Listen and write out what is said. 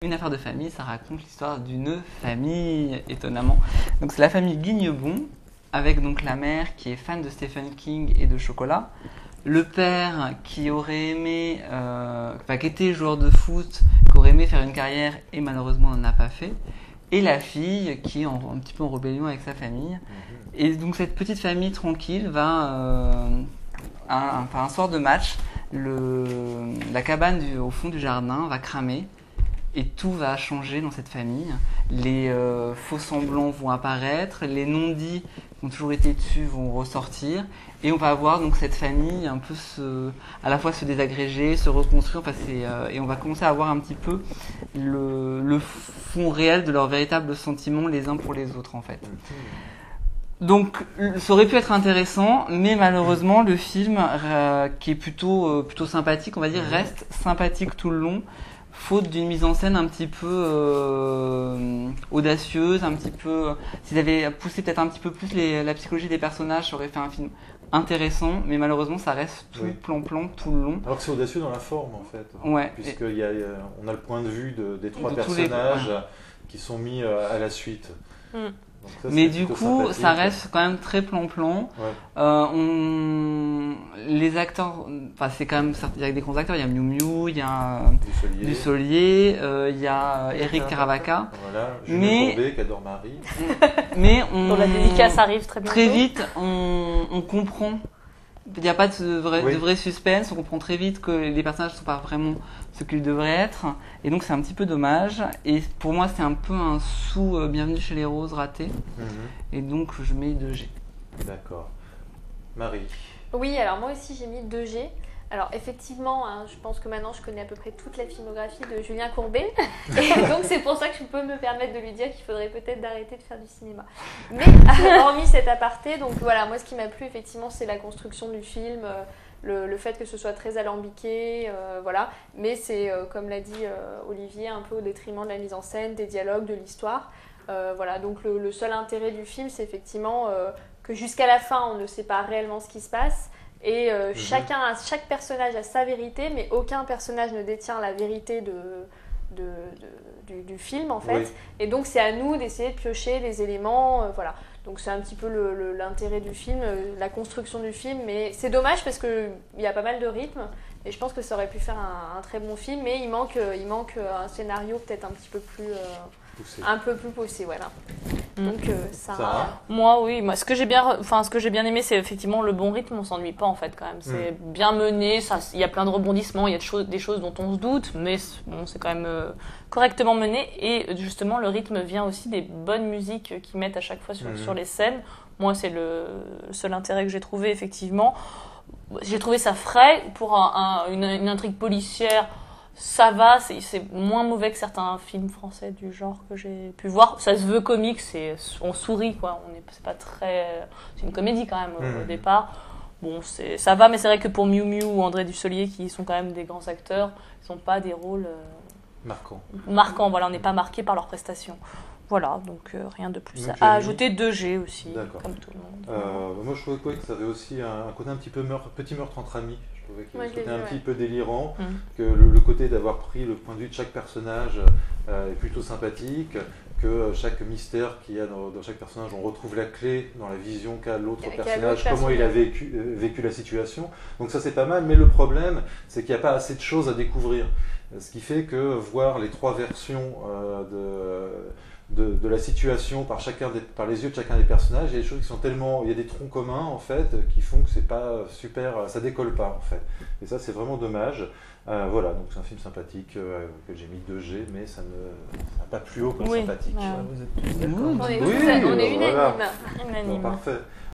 Une affaire de famille, ça raconte l'histoire d'une famille, étonnamment. Donc c'est la famille Guignebon, avec donc la mère qui est fan de Stephen King et de chocolat, le père qui aurait aimé, qui était joueur de foot, qui aurait aimé faire une carrière et malheureusement n'en a pas fait, et la fille qui est un petit peu en rébellion avec sa famille. Et donc cette petite famille tranquille va, un soir de match, la cabane au fond du jardin va cramer. Et tout va changer dans cette famille. Les faux semblants vont apparaître, les non-dits qui ont toujours été dessus vont ressortir, et on va avoir donc cette famille un peu à la fois se désagréger, se reconstruire, et on va commencer à avoir un petit peu le fond réel de leurs véritables sentiments les uns pour les autres en fait. Donc ça aurait pu être intéressant, mais malheureusement le film, qui est plutôt sympathique, on va dire, reste sympathique tout le long. Faute d'une mise en scène un petit peu audacieuse, un petit peu. S'ils avaient poussé peut-être un petit peu plus la psychologie des personnages, ça aurait fait un film intéressant, mais malheureusement ça reste tout plan-plan tout le long. Alors que c'est audacieux dans la forme en fait. Ouais. Puisqu'on a le point de vue des trois personnages qui sont mis à la suite. Ça, mais du coup, ça reste quand même très plan-plan. Ouais. Les acteurs, c'est quand même, il y a des grands acteurs. Il y a Miu Miu, il y a Dussolier, il y a Eric Caravaca. Voilà, Julien Courbet qui adore Marie. Mais dont la dédicace arrive très bientôt. Très vite, on comprend. Il n'y a pas de vrai suspense, on comprend très vite que les personnages ne sont pas vraiment ce qu'ils devraient être, et donc c'est un petit peu dommage. Et pour moi, c'est un peu un Bienvenue chez les Roses raté, et donc je mets 2G. D'accord. Marie. Oui, alors moi aussi j'ai mis 2G. Alors effectivement, je pense que maintenant je connais à peu près toute la filmographie de Julien Courbet, et donc c'est pour ça que je peux me permettre de lui dire qu'il faudrait peut-être d'arrêter de faire du cinéma. Mais hormis cet aparté, donc voilà, moi ce qui m'a plu effectivement c'est la construction du film, le fait que ce soit très alambiqué, voilà. Mais c'est, comme l'a dit Olivier, un peu au détriment de la mise en scène, des dialogues, de l'histoire. Voilà, donc le seul intérêt du film c'est effectivement que jusqu'à la fin on ne sait pas réellement ce qui se passe. Et chaque personnage a sa vérité, mais aucun personnage ne détient la vérité du film en fait. Oui. Et donc c'est à nous d'essayer de piocher des éléments, voilà. Donc c'est un petit peu l'intérêt du film, la construction du film, mais c'est dommage parce qu'il y a pas mal de rythme, et je pense que ça aurait pu faire un très bon film, mais il manque un scénario peut-être un petit peu plus... un peu plus poussé, voilà. Donc Sarah. Moi, oui. Ce que j'ai bien aimé, c'est effectivement le bon rythme. On s'ennuie pas en fait quand même. C'est bien mené. Il y a plein de rebondissements. Il y a des choses dont on se doute, mais bon, c'est quand même correctement mené. Et justement, le rythme vient aussi des bonnes musiques qu'ils mettent à chaque fois sur les scènes. Moi, c'est le seul intérêt que j'ai trouvé effectivement. J'ai trouvé ça frais pour une intrigue policière. Ça va, c'est moins mauvais que certains films français du genre que j'ai pu voir. Ça se veut comique, on sourit quoi. C'est pas très, c'est une comédie quand même au départ. Bon, ça va, mais c'est vrai que pour Miu Miu ou André Dussolier, qui sont quand même des grands acteurs, ils n'ont pas des rôles marquants. Voilà, on n'est pas marqué par leurs prestations. Voilà, donc rien de plus à ajouter. 2G aussi, comme tout le monde. Moi, je trouvais que ça avait aussi un côté un petit peu petit meurtre entre amis. Je trouvais qu'il y avait ce côté un petit peu délirant, que le côté d'avoir pris le point de vue de chaque personnage est plutôt sympathique, que chaque mystère qu'il y a dans chaque personnage, on retrouve la clé dans la vision qu'a l'autre personnage, comment il a vécu la situation. Donc ça c'est pas mal, mais le problème c'est qu'il n'y a pas assez de choses à découvrir. Ce qui fait que voir les trois versions de la situation par les yeux de chacun des personnages, il y a des choses qui sont il y a des troncs communs en fait qui font que c'est pas super, ça décolle pas en fait. Et ça c'est vraiment dommage. Voilà, donc c'est un film sympathique que j'ai mis 2G, mais ça n'a pas plus haut que sympathique. Vous êtes tous d'accord. On est unanime. Bon, parfait.